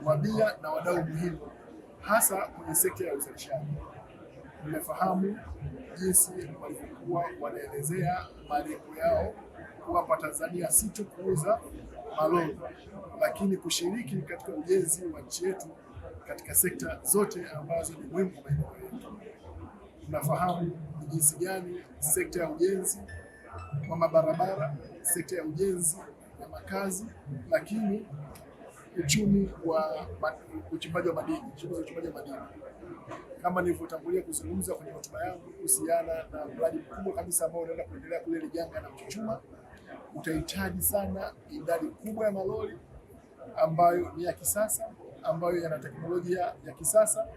wabia na wadau muhimu, hasa kwenye sekta ya uzalishaji. Mmefahamu jinsi walivyokuwa wanaelezea malengo yao kuwapa Tanzania si tu kuuza malori, lakini kushiriki katika ujenzi wa nchi yetu katika sekta zote ambazo ni muhimu kwa maendeleo yetu. Tunafahamu ni jinsi gani sekta ya ujenzi wa mabarabara, sekta ya ujenzi ya makazi, lakini uchumi wa uchimbaji wa madini, kama nilivyotangulia kuzungumza kwenye hotuba yangu kuhusiana na mradi mkubwa kabisa ambao unaenda kuendelea kule Liganga na Mchuchuma, utahitaji sana idadi kubwa ya malori ambayo ni ya kisasa, ambayo yana teknolojia ya kisasa,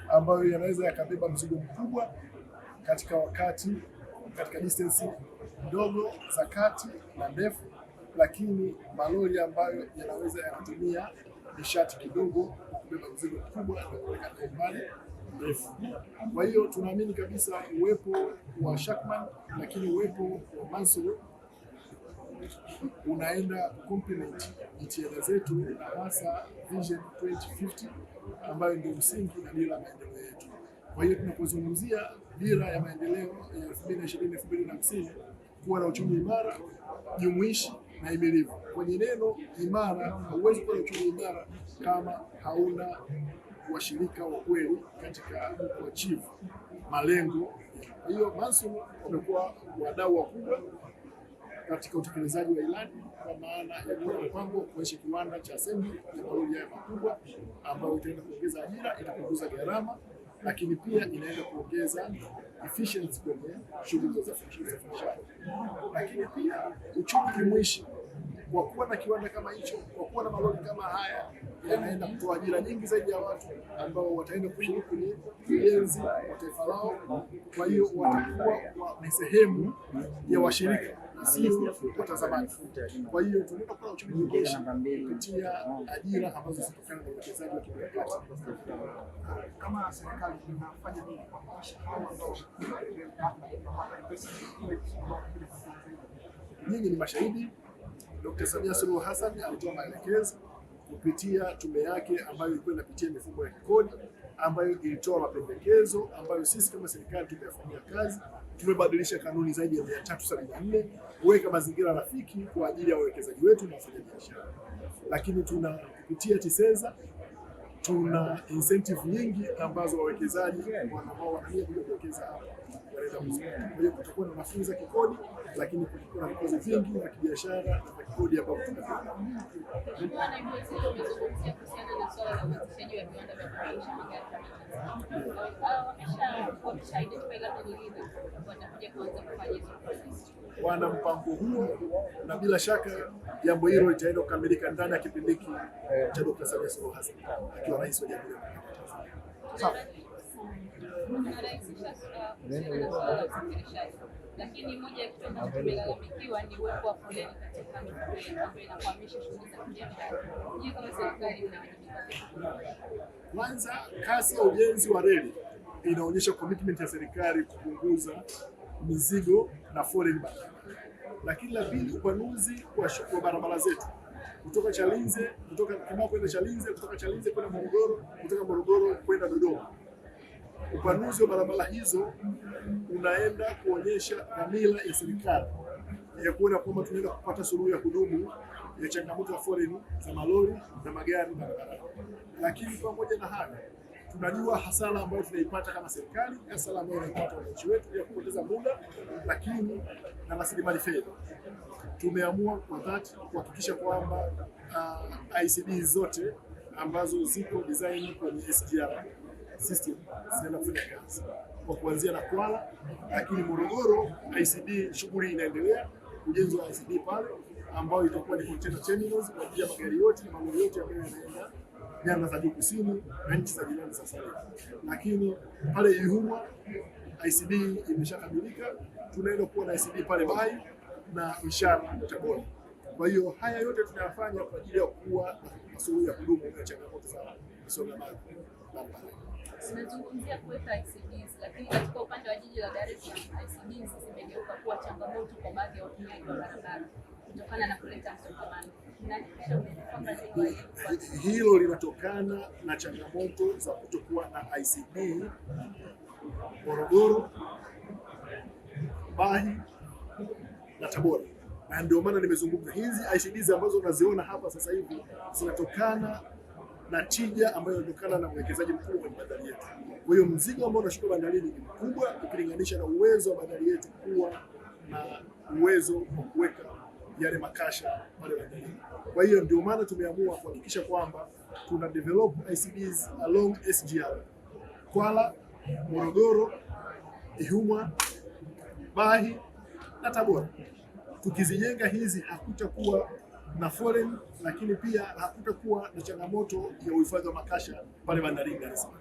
ambayo yanaweza yakabeba mzigo mkubwa katika distance ndogo za kati na ndefu, lakini malori ambayo yanaweza yakatumia nishati kidogo kubeba mzigo mkubwa na kupeleka umbali mrefu. Kwa hiyo tunaamini kabisa uwepo wa Shackman, lakini uwepo wa Mansour unaenda complement jitihada zetu na hasa Vision 2050 ambayo ndio msingi na dira ya maendeleo yetu. Kwa hiyo tunapozungumzia dira ya maendeleo ya 2020-2050 kuwa na uchumi imara, jumuishi na himilivu. Kwenye neno imara, hauwezi kuwa na uchumi imara kama hauna washirika wa kweli katika kuachieve malengo. Kwa hiyo Mansour wamekuwa wadau wakubwa katika utekelezaji wa ilani, kwa maana ya kuwa na mpango wa kuanzisha kiwanda cha assembly ya malori haya makubwa ambayo itaenda kuongeza ajira, itapunguza gharama, lakini pia inaenda kuongeza efficiency kwenye shughuli za usafirishaji. Lakini pia uchumi jumuishi, kwa kuwa na kiwanda kama hicho, kwa kuwa na malori kama haya, yanaenda kutoa ajira nyingi zaidi ya watu ambao wataenda kushiriki kwenye ujenzi wa taifa lao. Kwa hiyo watakuwa ni sehemu ya washirika na sio watazamaji. Kwa hiyo tunaenda kuwa uchumi jumuishi kupitia ajira ambazo zitokana na uwekezaji wa kimkakati. Kama serikali inafanya nini kuhakikisha kwamba nyinyi ni mashahidi? Dr. Samia Suluhu Hassan alitoa maelekezo kupitia tume yake ambayo ilikuwa inapitia mifumo ya kikodi, ambayo ilitoa mapendekezo ambayo sisi kama serikali tumeyafanyia kazi. Tumebadilisha kanuni zaidi ya 374 kuweka mazingira rafiki kwa ajili ya wawekezaji wetu na wafanyabiashara. Lakini kupitia TISEZA tuna incentive nyingi ambazo wawekezaji ambao wanania kuja kuwekeza hapa wanaweza kuzipata. Kwa hiyo kutakuwa na nafuu za kikodi, lakini kutakuwa na vikozi vingi vya kibiashara na vya kikodi ambavyo tunavyo. Wana mpango huo na bila shaka jambo hilo litaenda kukamilika ndani ya kipindi hiki cha Dr. Samia Suluhu Hassan akiwa rais wa Jamhuri ya Muungano wa Tanzania. Lakini moja ya kitu ambacho kimelalamikiwa ni uwepo wa foleni katika mipaka ambayo inakwamisha shughuli za kibiashara. Je, kama serikali inawajibika? Kwanza, kasi ya ujenzi wa reli inaonyesha commitment ya serikali kupunguza mizigo na foleni barabarani. Lakini la pili, upanuzi wa barabara zetu kutoka Chalinze, kutoka Kimau kwenda Chalinze, kutoka Chalinze kwenda Morogoro, kutoka Morogoro kwenda Dodoma. Upanuzi wa barabara hizo unaenda kuonyesha dhamira ya serikali ya kuona kwamba tunaenda kupata suluhu ya kudumu ya changamoto ya foleni za malori na magari barabarani. Lakini pamoja na hayo, tunajua hasara ambayo tunaipata kama serikali, hasara ambayo tunaipata wananchi wetu ya kupoteza muda, lakini na rasilimali fedha. Tumeamua kwa dhati kuhakikisha kwamba ICD zote ambazo ziko design kwenye SGR system zinaenda kufanya kazi kwa kuanzia na Kwala, lakini Morogoro ICD shughuli inaendelea, ujenzi wa ICD pale ambao itakuwa ni container terminals kwa ajili ya magari yote na malori yote ambayo yanaenda nyanda za juu kusini na nchi za jirani sasa. Lakini pale Ihumwa ICD imeshakamilika, tunaenda kuwa na ICD pale Bai na Ishara Tabora. Kwa hiyo haya yote tunayafanya kwa ajili ya kuwa na suluhu ya kudumu ya changamoto za msongamano barabarani. Tunazungumzia kuweka ICDs, lakini katika upande wa jiji la Dar es Salaam ICDs zimegeuka kuwa changamoto kwa baadhi ya watumiaji wa barabara kutokana na kuleta msongamano. Hilo linatokana na changamoto za kutokuwa na ICD Morogoro, Bahi na Tabora, na ndio maana nimezungumza hizi ICDs ambazo unaziona hapa sasa hivi zinatokana na tija ambayo inatokana na uwekezaji mkubwa kwenye bandari yetu. Kwa hiyo mzigo ambao unashuka bandarini ni mkubwa ukilinganisha na uwezo wa bandari yetu kuwa na uwezo wa kuweka yale makasha pale bandarini. Kwa hiyo ndio maana tumeamua kuhakikisha kwamba tuna develop ICDs along SGR Kwala, Morogoro, Ihumwa, Bahi na Tabora. Tukizijenga hizi hakutakuwa na foreign, lakini pia hakutakuwa na changamoto ya uhifadhi wa makasha pale bandarini Dar es Salaam.